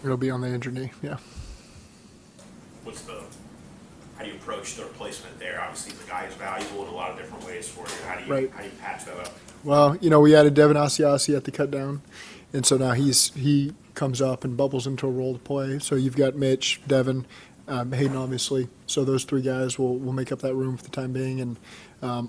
It'll be on the injured knee, yeah. How do you approach the replacement there? Obviously, the guy is valuable in a lot of different ways for you. Right. How do you patch that up? Well, we added Devin Asiasi at the cut down, and so now he comes up and bubbles into a role to play. So you've got Mitch, Devin, Hayden, obviously. So those three guys will make up that room for the time being, and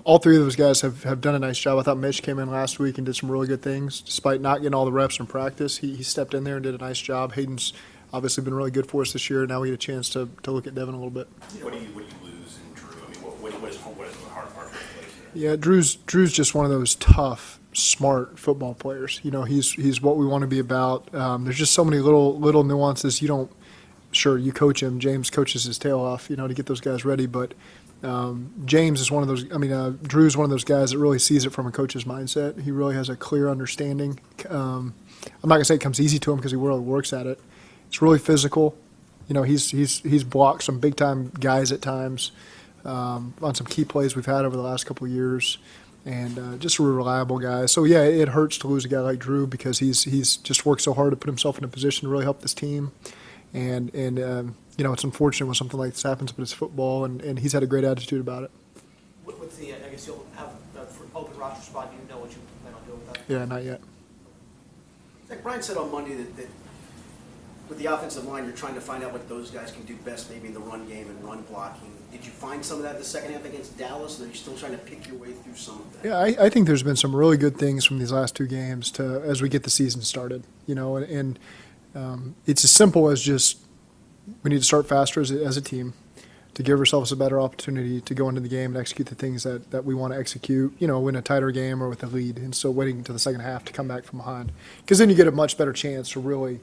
all three of those guys have done a nice job. I thought Mitch came in last week and did some really good things. Despite not getting all the reps in practice, he stepped in there and did a nice job. Hayden's obviously been really good for us this year. Now we get a chance to look at Devin a little bit. What do you lose in Drew? I mean, what is the hard part to replace there? Yeah, Drew's just one of those tough, smart football players. He's what we want to be about. There's just so many little nuances. Sure, you coach him. James coaches his tail off, to get those guys ready. But James is one of those. Drew's one of those guys that really sees it from a coach's mindset. He really has a clear understanding. I'm not gonna say it comes easy to him because he really works at it. It's really physical. He's blocked some big time guys at times on some key plays we've had over the last couple of years, and just a reliable guy. So yeah, it hurts to lose a guy like Drew because he's just worked so hard to put himself in a position to really help this team, and it's unfortunate when something like this happens, but it's football, and he's had a great attitude about it. What's the? I guess you'll have for open roster spot. Do you know what you plan on doing with that? Yeah, not yet. Like Brian said on Monday that with the offensive line, you're trying to find out what those guys can do best, maybe in the run game and run blocking. Did you find some of that in the second half against Dallas, or are you still trying to pick your way through some of that? Yeah, I think there's been some really good things from these last two games as we get the season started. And it's as simple as just we need to start faster as a team to give ourselves a better opportunity to go into the game and execute the things that we want to execute, win a tighter game or with a lead, and so waiting until the second half to come back from behind. Because then you get a much better chance to really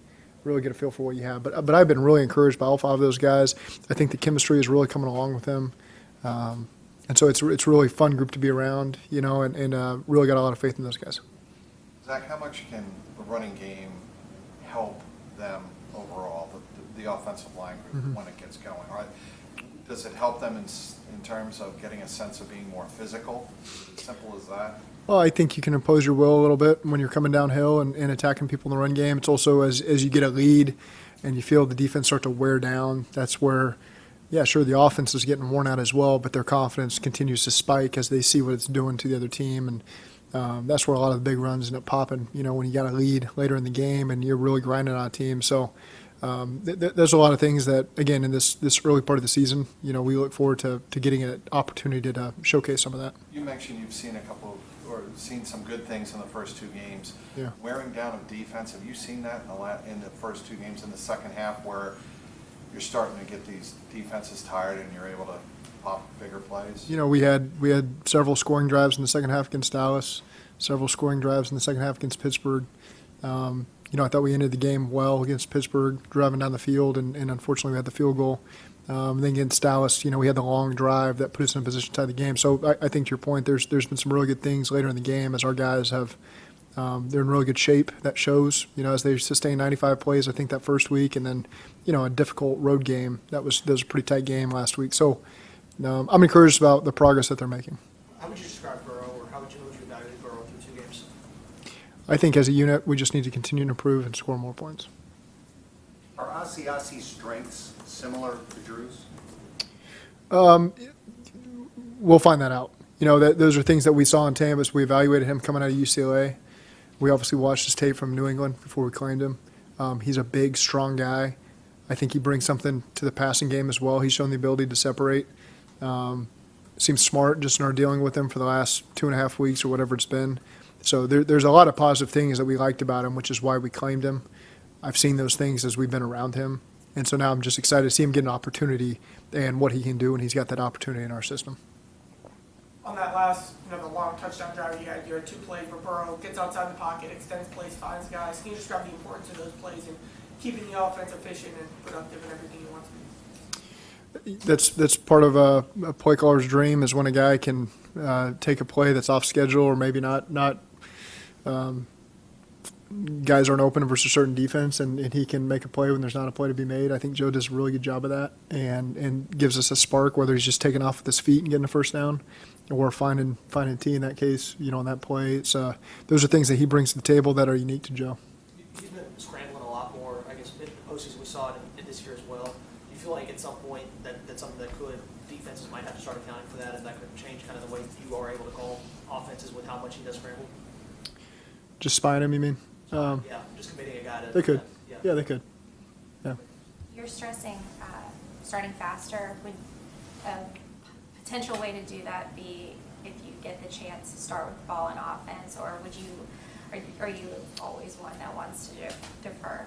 get a feel for what you have. But I've been really encouraged by all five of those guys. I think the chemistry is really coming along with them. And so it's a really fun group to be around, and really got a lot of faith in those guys. Zach, how much can the running game help them overall, the offensive line group, when it gets going? Right? Does it help them in terms of getting a sense of being more physical? As simple as that? Well, I think you can impose your will a little bit when you're coming downhill and attacking people in the run game. It's also as you get a lead and you feel the defense start to wear down, that's where, yeah, sure, the offense is getting worn out as well, but their confidence continues to spike as they see what it's doing to the other team. And that's where a lot of the big runs end up popping, when you got a lead later in the game and you're really grinding on a team. So there's a lot of things that, again, in this early part of the season, we look forward to getting an opportunity to showcase some of that. You mentioned you've seen seen some good things in the first two games. Yeah. Wearing down of defense, have you seen that in the first two games in the second half where you're starting to get these defenses tired and you're able to pop bigger plays? We had several scoring drives in the second half against Dallas, several scoring drives in the second half against Pittsburgh. I thought we ended the game well against Pittsburgh, driving down the field, and unfortunately we had the field goal. Then against Dallas, we had the long drive that put us in a position to tie the game. So I think to your point, there's been some really good things later in the game as our guys have they're in really good shape. That shows, as they sustain 95 plays, I think that first week, and then, a difficult road game. That was a pretty tight game last week. So I'm encouraged about the progress that they're making. How would you describe Burrow, or how would you evaluate Burrow through two games? I think as a unit, we just need to continue to improve and score more points. Are Asiasi's strengths similar to Drew's? We'll find that out. Those are things that we saw in Tampa's. We evaluated him coming out of UCLA. We obviously watched his tape from New England before we claimed him. He's a big, strong guy. I think he brings something to the passing game as well. He's shown the ability to separate. Seems smart just in our dealing with him for the last 2.5 weeks or whatever it's been. So there's a lot of positive things that we liked about him, which is why we claimed him. I've seen those things as we've been around him. And so now I'm just excited to see him get an opportunity and what he can do, and he's got that opportunity in our system. On that last, the long touchdown drive you had two plays where Burrow gets outside the pocket, extends plays, finds guys. Can you describe the importance of those plays and keeping the offense efficient and productive and everything you want to be? That's part of a play caller's dream, is when a guy can take a play that's off schedule or maybe not guys aren't open versus a certain defense, and he can make a play when there's not a play to be made. I think Joe does a really good job of that and gives us a spark, whether he's just taking off with his feet and getting a first down or finding T in that case, on that play. It's those are things that he brings to the table that are unique to Joe. He's been scrambling a lot more, I guess, in that's something that defenses might have to start accounting for that, and that could change kind of the way you are able to call offenses with how much he does scramble? Just spying him, you mean? Yeah, just committing a guy to. They could. Yeah. Yeah, they could. Yeah. You're stressing starting faster. Would a potential way to do that be if you get the chance to start with the ball in offense, or are you always one that wants to defer?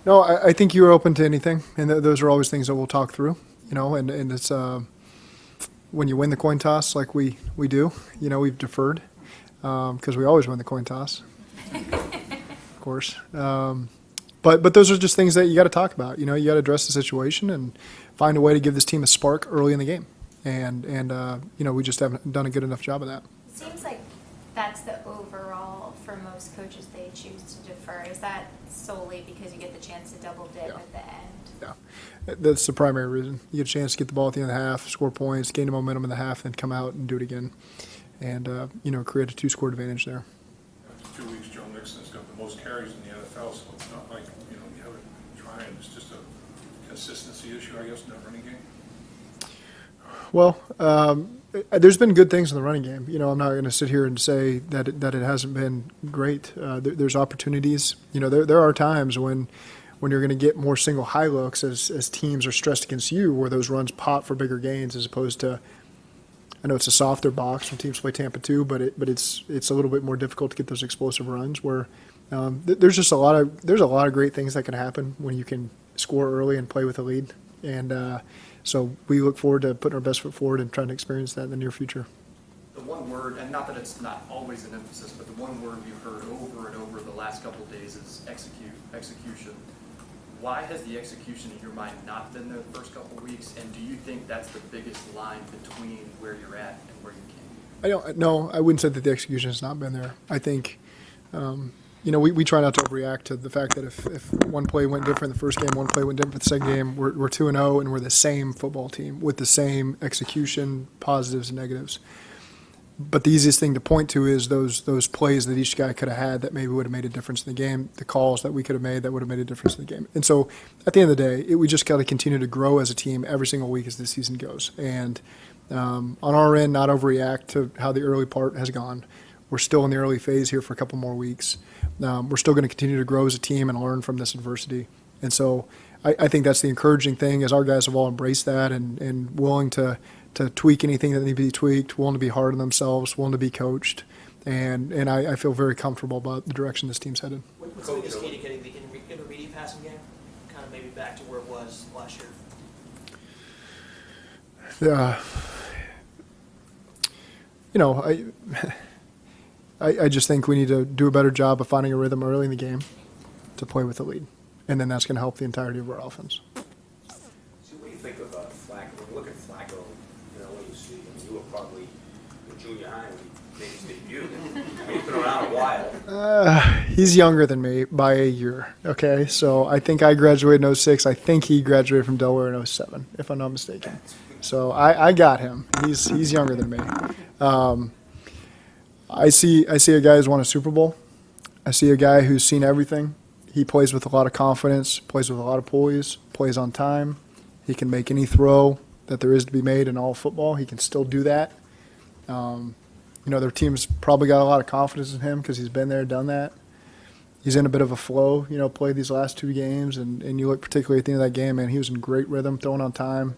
No, I think you're open to anything, and those are always things that we'll talk through. And it's when you win the coin toss like we do, we've deferred because we always win the coin toss, of course. But those are just things that you got to talk about. You got to address the situation and find a way to give this team a spark early in the game, and we just haven't done a good enough job of that. It seems like that's the overall for most coaches. They choose to defer. Is that solely because you get the chance to double dip Yeah. at the end? Yeah, that's the primary reason. You get a chance to get the ball at the end of the half, score points, gain the momentum in the half, then come out and do it again, and create a 2-score advantage there. After 2 weeks, Joe Mixon's got the most carries in the NFL, so it's not like you haven't tried. It's just a consistency issue, I guess, in that running game. Well, there's been good things in the running game. I'm not going to sit here and say that it hasn't been great. There's opportunities. There are times when you're going to get more single high looks as teams are stressed against you, where those runs pop for bigger gains, as opposed to, I know it's a softer box when teams play Tampa too, but it's a little bit more difficult to get those explosive runs where there's just a lot of great things that can happen when you can score early and play with a lead. And so we look forward to putting our best foot forward and trying to experience that in the near future. The one word, and not that it's not always an emphasis, but the one word we've heard over and over the last couple of days is execution. Why has the execution in your mind not been there the first couple of weeks, and do you think that's the biggest line between where you're at and where you can? I wouldn't say that the execution has not been there. I think, we try not to overreact to the fact that if one play went different the first game, one play went different the second game, we're 2-0 and we're the same football team with the same execution, positives and negatives. But the easiest thing to point to is those plays that each guy could have had that maybe would have made a difference in the game, the calls that we could have made that would have made a difference in the game. And so at the end of the day, we just got to continue to grow as a team every single week as the season goes. And on our end, not overreact to how the early part has gone. We're still in the early phase here for a couple more weeks. We're still going to continue to grow as a team and learn from this adversity. And so I think that's the encouraging thing, is our guys have all embraced that and willing to tweak anything that needs to be tweaked, willing to be hard on themselves, willing to be coached. And I feel very comfortable about the direction this team's headed. What's the biggest key to getting the intermediate passing game kind of maybe back to where it was last year? I just think we need to do a better job of finding a rhythm early in the game to play with the lead. And then that's going to help the entirety of our offense. So what do you think of Flacco? When you look at Flacco, what you see, you were probably in junior high when he made his debut. He's been around a while. He's younger than me by a year, okay? So I think I graduated in 06. I think he graduated from Delaware in 07, if I'm not mistaken. So I got him. He's younger than me. I see a guy who's won a Super Bowl. I see a guy who's seen everything. He plays with a lot of confidence, plays with a lot of poise, plays on time. He can make any throw that there is to be made in all football. He can still do that. Their team's probably got a lot of confidence in him because he's been there, done that. He's in a bit of a flow, played these last 2 games, and you look particularly at the end of that game, man, he was in great rhythm, throwing on time.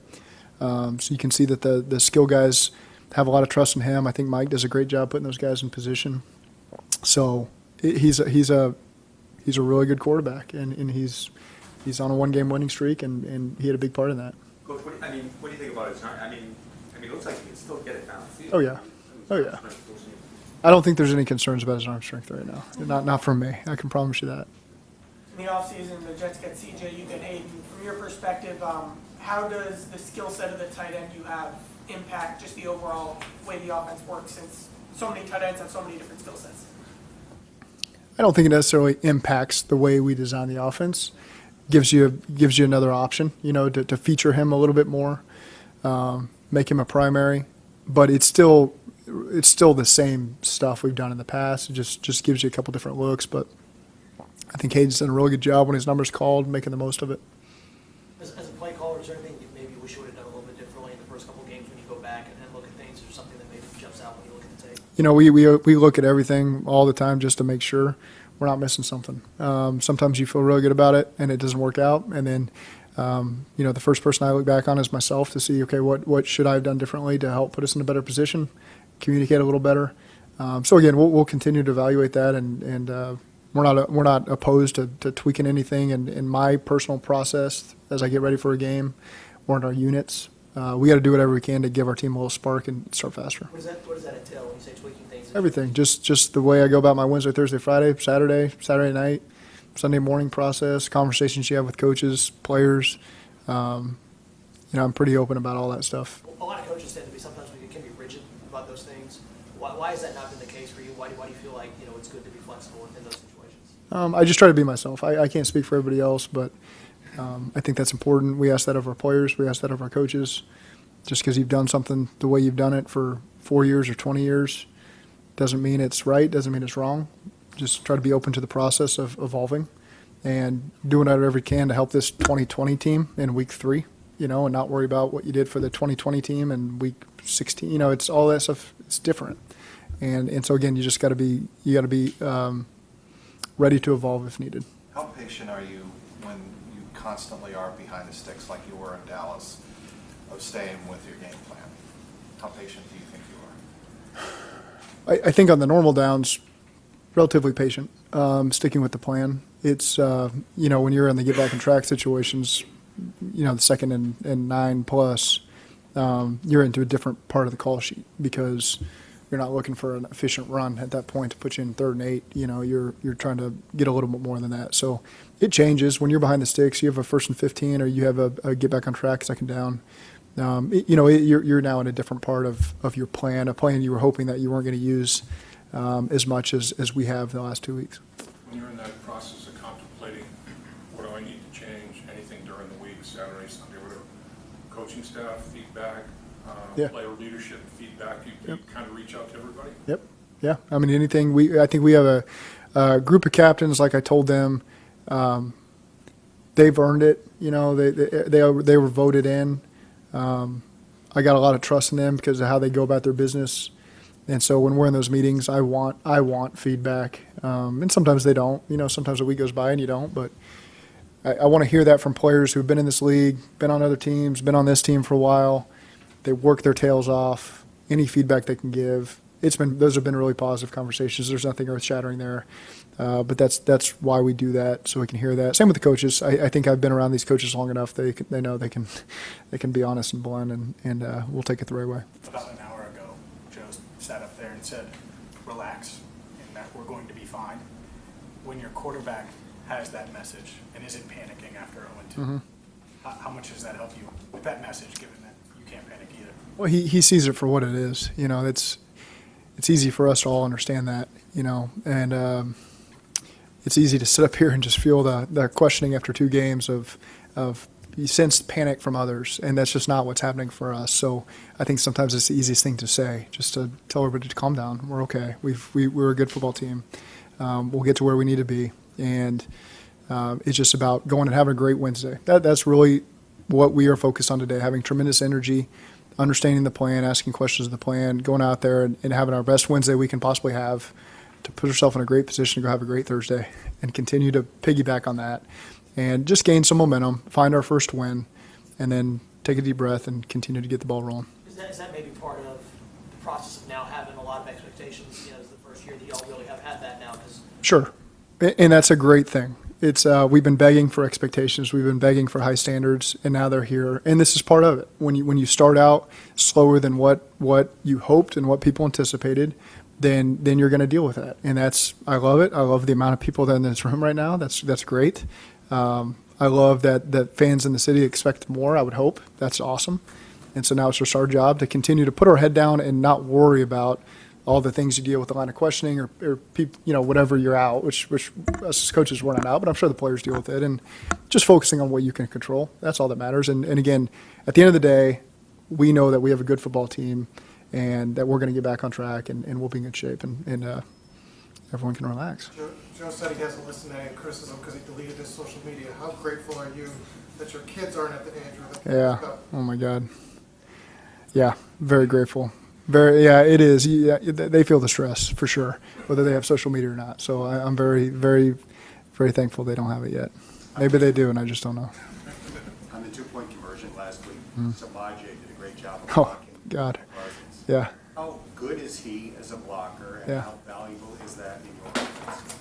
So you can see that the skill guys have a lot of trust in him. I think Mike does a great job putting those guys in position. So he's a really good quarterback, and he's on a 1-game winning streak, and he had a big part in that. Coach, what do you think about his arm? It looks like he can still get it downfield. Oh yeah. I don't think there's any concerns about his arm strength right now. Not from me. I can promise you that. In the offseason, the Jets get CJ, you get Hayden. From your perspective, how does the skill set of the tight end you have impact just the overall way the offense works, since so many tight ends have so many different skill sets? I don't think it necessarily impacts the way we design the offense. Gives you another option, to feature him a little bit more, make him a primary. But it's still the same stuff we've done in the past. It just gives you a couple different looks. But I think Hayden's done a really good job when his number's called, making the most of it. As a play caller, is there anything you maybe wish you would have done a little bit differently? games when you go back and look at things, or something that maybe jumps out when you look at the tape? You know, we look at everything all the time just to make sure we're not missing something. Sometimes you feel really good about it and it doesn't work out, and then you know, the first person I look back on is myself to see, okay, what should I have done differently to help put us in a better position, communicate a little better. So again, we'll continue to evaluate that, and we're not opposed to tweaking anything. And in my personal process, as I get ready for a game, or in our units, we got to do whatever we can to give our team a little spark and start faster. What does that entail when you say tweaking things? Everything, just the way I go about my Wednesday, Thursday, Friday, Saturday night, Sunday morning process, conversations you have with coaches, players. You know, I'm pretty open about all that stuff. A lot of coaches tend to be, sometimes we can be rigid about those things. Why has that not been the case for you? Why do you feel like, you know, it's good to be flexible in those situations? I just try to be myself. I can't speak for everybody else, but I think that's important. We ask that of our players. We ask that of our coaches. Just because you've done something the way you've done it for 4 years or 20 years doesn't mean it's right, doesn't mean it's wrong. Just try to be open to the process of evolving and doing whatever you can to help this 2020 team in week 3, you know, and not worry about what you did for the 2020 team in week 16. You know, it's all that stuff. It's different. And so again, you just got to be ready to evolve if needed. How patient are you when you constantly are behind the sticks like you were in Dallas, of staying with your game plan? How patient do you think you are? I think on the normal downs, relatively patient, sticking with the plan. It's, you know, when you're in the get back on track situations, you know, the 2nd and 9 plus, you're into a different part of the call sheet because you're not looking for an efficient run at that point to put you in 3rd and 8. You know, you're trying to get a little bit more than that. So it changes when you're behind the sticks. You have a 1st and 15, or you have a get back on track 2nd down. You know, you're now in a different part of your plan, a plan you were hoping that you weren't going to use as much as we have the last 2 weeks. When you're in that process of contemplating, what do I need to change, anything during the week, Saturday, Sunday, whatever, coaching staff, feedback, Yeah. player leadership, feedback, you kind of reach out to everybody? Yep. Yeah. I mean, anything. I think we have a group of captains. Like I told them, they've earned it. You know, they were voted in. I got a lot of trust in them because of how they go about their business. And so when we're in those meetings, I want feedback. And sometimes they don't. You know, sometimes a week goes by and you don't. But I want to hear that from players who've been in this league, been on other teams, been on this team for a while. They work their tails off. Any feedback they can give. Those have been really positive conversations. There's nothing earth-shattering there. But that's why we do that, so we can hear that. Same with the coaches. I think I've been around these coaches long enough. They know they can be honest and blunt, and we'll take it the right way. About an hour ago, Joe sat up there and said, relax, and that we're going to be fine. When your quarterback has that message and isn't panicking after 0-2, how much does that help you with that message, given that you can't panic either? Well, he sees it for what it is. You know, it's easy for us to all understand that, you know, and it's easy to sit up here and just feel the questioning after 2 games of you sense panic from others, and that's just not what's happening for us. So I think sometimes it's the easiest thing to say, just to tell everybody to calm down. We're okay. We're a good football team. We'll get to where we need to be, and it's just about going and having a great Wednesday. That's really what we are focused on today, having tremendous energy, understanding the plan, asking questions of the plan, going out there and having our best Wednesday we can possibly have to put ourselves in a great position to go have a great Thursday and continue to piggyback on that and just gain some momentum, find our first win, and then take a deep breath and continue to get the ball rolling. Is that maybe part of the process of now having a lot of expectations? You know, it's the first year that y'all really have had that now. Sure, and that's a great thing. It's we've been begging for expectations, we've been begging for high standards, and now they're here. And this is part of it. When you start out slower than what you hoped and what people anticipated, then you're going to deal with that. And I love it. I love the amount of people that are in this room right now. That's great. I love that fans in the city expect more. I would hope. That's awesome. And so now it's just our job to continue to put our head down and not worry about all the things you deal with, the line of questioning or people, you know, whatever you're out, which us as coaches we're not out, but I'm sure the players deal with it, and just focusing on what you can control. That's all that matters. And again, at the end of the day, we know that we have a good football team and that we're going to get back on track and we'll be in good shape and everyone can relax. Joe said he hasn't listened to any criticism because he deleted his social media. How grateful are you that your kids aren't at the age where they can Yeah. Oh my God. Yeah, very grateful. Yeah, it is. Yeah, they feel the stress for sure, whether they have social media or not. So I'm very, very, very thankful they don't have it yet. Maybe they do, and I just don't know. On the 2-point conversion last week, Samaje did a great job of Oh, blocking. God. Parsons. Yeah. How good is he as a blocker, and Yeah. how valuable is that in your offense?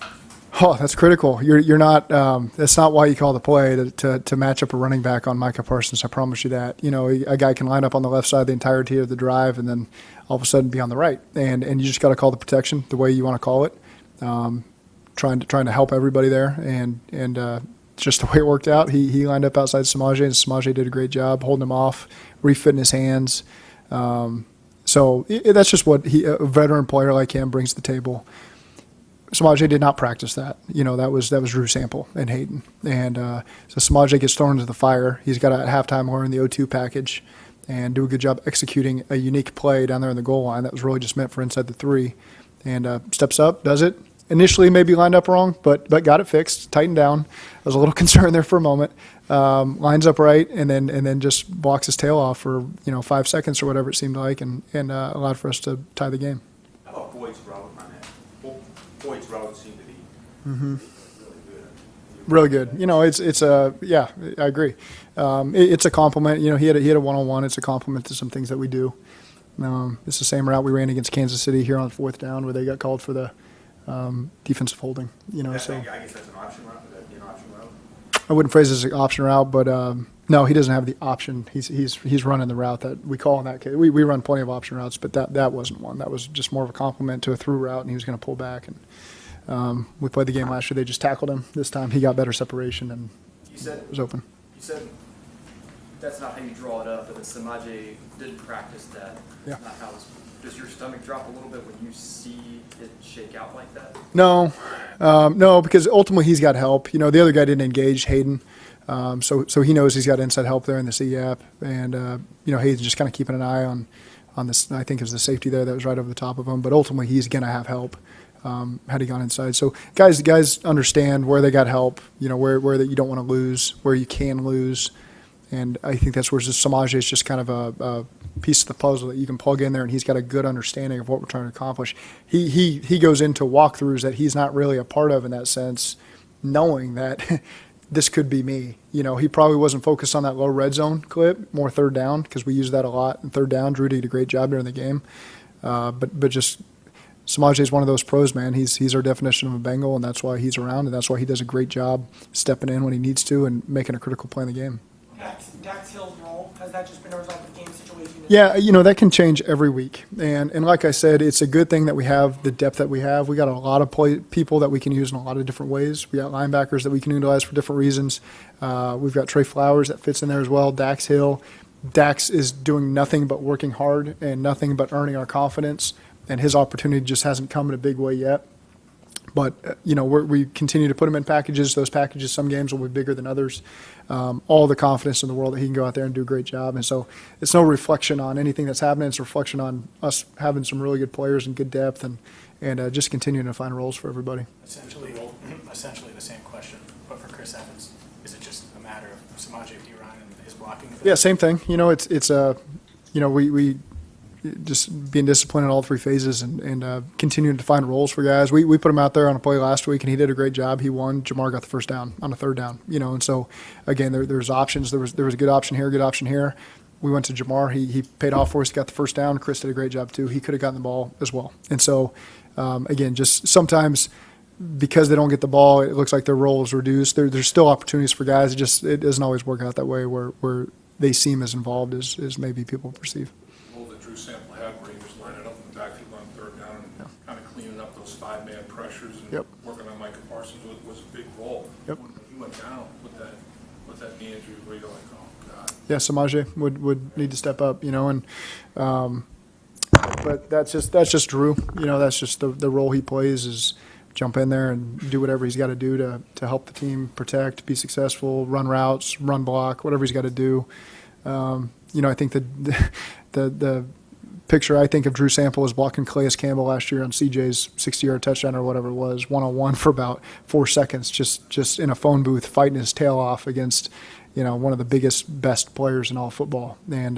Oh, that's critical. You're not. That's not why you call the play to match up a running back on Micah Parsons. I promise you that. You know, a guy can line up on the left side the entirety of the drive, and then all of a sudden be on the right, and you just got to call the protection the way you want to call it. Trying to help everybody there, and just the way it worked out. He lined up outside Samaje, and Samaje did a great job holding him off, refitting his hands. So that's just what a veteran player like him brings to the table. Samaje did not practice that. You know, that was Drew Sample and Hayden. And so Samaje gets thrown into the fire. He's got to at halftime learn the O2 package and do a good job executing a unique play down there in the goal line that was really just meant for inside the 3. And steps up, does it. Initially maybe lined up wrong, but got it fixed, tightened down. I was a little concerned there for a moment. Lines up right, and then just blocks his tail off for 5 seconds or whatever it seemed like, and allowed for us to tie the game. How about Boyd's route on that? Boyd's route seemed to be really good. Really good. You know, it's yeah, I agree. It's a compliment. You know, he had a one-on-one. It's a compliment to some things that we do. It's the same route we ran against Kansas City here on 4th down, where they got called for the defensive holding. You know, so I guess that's an option route. Would that be an option route? I wouldn't phrase it as an option route, but no, he doesn't have the option. He's running the route that we call in that case. We run plenty of option routes, but that wasn't one. That was just more of a compliment to a through route, and he was going to pull back. And we played the game last year. They just tackled him. This time he got better separation and was open. You said that's not how you draw it up, but that Samaje didn't practice that. Yeah. Not how it's. Does your stomach drop a little bit when you see it shake out like that? No, no, because ultimately he's got help. You know, the other guy didn't engage Hayden, so he knows he's got inside help there in the C-gap, and Hayden's just kind of keeping an eye on this. I think it was the safety there that was right over the top of him, but ultimately he's going to have help had he gone inside. So guys understand where they got help. You know, where that you don't want to lose, where you can lose. And I think that's where Samaje is just kind of a piece of the puzzle that you can plug in there, and he's got a good understanding of what we're trying to accomplish. He goes into walkthroughs that he's not really a part of in that sense, knowing that this could be me. You know, he probably wasn't focused on that low red zone clip, more 3rd down, because we use that a lot in 3rd down. Drew did a great job during the game. But just Samaje is one of those pros, man. He's our definition of a Bengal, and that's why he's around, and that's why he does a great job stepping in when he needs to and making a critical play in the game. Dax Hill's role, has that just been a result of the game situation? Yeah, you know, that can change every week. And like I said, it's a good thing that we have the depth that we have. We got a lot of people that we can use in a lot of different ways. We got linebackers that we can utilize for different reasons. We've got Trey Flowers that fits in there as well, Dax Hill. Dax is doing nothing but working hard and nothing but earning our confidence, and his opportunity just hasn't come in a big way yet. But, we continue to put him in packages. Those packages, some games will be bigger than others. All the confidence in the world that he can go out there and do a great job. And so it's no reflection on anything that's happening. It's a reflection on us having some really good players and good depth and just continuing to find roles for everybody. Essentially the same question, but for Chris Evans. Is it just a matter of Samaje Perine and his blocking? Yeah, same thing. You know, we just being disciplined in all 3 phases and continuing to find roles for guys. We put him out there on a play last week, and he did a great job. He won. Jamar got the 1st down on a 3rd down. You know, and so again, there's options. There was a good option here, good option here. We went to Jamar. He paid off for us. Got the 1st down. Chris did a great job too. He could have gotten the ball as well. And so again, just sometimes because they don't get the ball, it looks like their role is reduced. There's still opportunities for guys. It doesn't always work out that way where they seem as involved as maybe people perceive. Drew Sample had where he was lining up in the backfield on 3rd down and kind of cleaning up those 5-man pressures and working on Micah Parsons was a big role. Yep. When he went down with that knee injury, where you're like, oh God. Yeah, Samaje would need to step up, and but that's just Drew. You know, that's just the role he plays is jump in there and do whatever he's got to do to help the team protect, be successful, run routes, run block, whatever he's got to do. I think the picture I think of Drew Sample was blocking Calais Campbell last year on CJ's 60-yard touchdown or whatever it was, one-on-one for about 4 seconds, just in a phone booth fighting his tail off against, one of the best players in all football. And,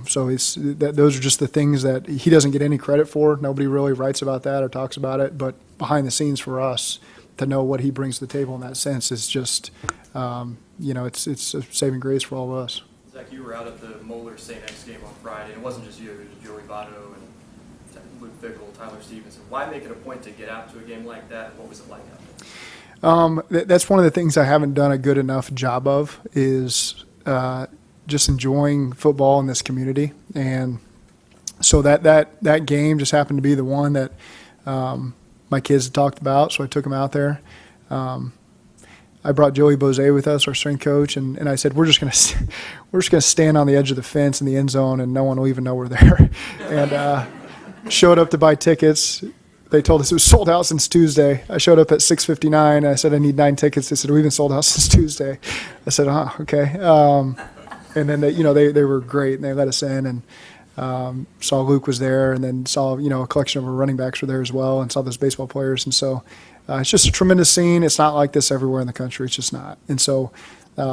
So those are just the things that he doesn't get any credit for. Nobody really writes about that or talks about it. But behind the scenes for us, to know what he brings to the table in that sense is just, it's a saving grace for all of us. Zach, you were out at the Moeller St. X game on Friday, and it wasn't just you, it was Joey Votto and Luke Fickell, Tyler Stevenson. Why make it a point to get out to a game like that? What was it like out there? That's one of the things I haven't done a good enough job of is just enjoying football in this community. And so that game just happened to be the one that my kids had talked about, so I took them out there. I brought Joey Bose with us, our strength coach, and I said, we're just gonna stand on the edge of the fence in the end zone, and no one will even know we're there. And showed up to buy tickets. They told us it was sold out since Tuesday. I showed up at 6:59, and I said I need 9 tickets. They said we've been sold out since Tuesday. I said, okay. And then they were great, and they let us in, and saw Luke was there, and then saw a collection of our running backs were there as well, and saw those baseball players, and so it's just a tremendous scene. It's not like this everywhere in the country. It's just not. And so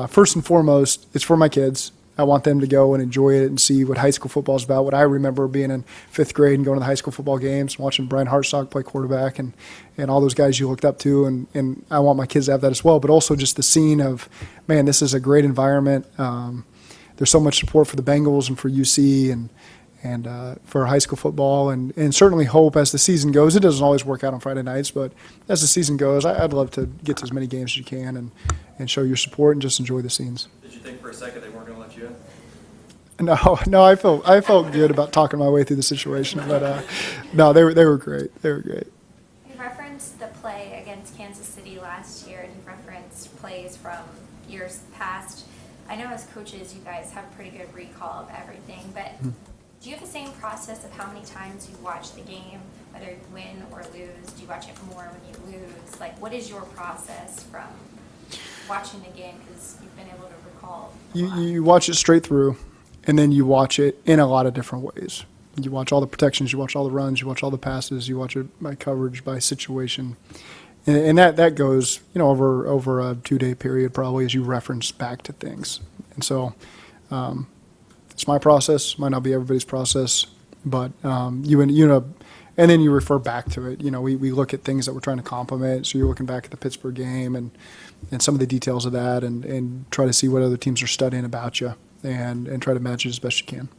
first and foremost, it's for my kids. I want them to go and enjoy it and see what high school football is about. What I remember being in 5th grade and going to the high school football games, watching Brian Hartsock play quarterback and all those guys you looked up to. And I want my kids to have that as well. But also just the scene of, man, this is a great environment. There's so much support for the Bengals and for UC and for high school football. And certainly hope as the season goes. It doesn't always work out on Friday nights, but as the season goes, I'd love to get to as many games as you can and show your support and just enjoy the scenes. Did you think for a second they weren't going to let you in? No, I felt good about talking my way through the situation, but no, they were great. They were great. You referenced the play against Kansas City last year, and you referenced plays from years past. I know as coaches, you guys have a pretty good recall of everything, but do you have the same process of how many times you watch the game, whether you win or lose? Do you watch it more when you lose? Like, what is your process from watching the game, because you've been able to recall a lot? You watch it straight through, and then you watch it in a lot of different ways. You watch all the protections, you watch all the runs, you watch all the passes, you watch it by coverage, by situation. And that goes, over a 2-day period probably as you reference back to things. And so it's my process, might not be everybody's process, but and then you refer back to it. We look at things that we're trying to complement. So you're looking back at the Pittsburgh game and some of the details of that and try to see what other teams are studying about you and try to match it as best you can.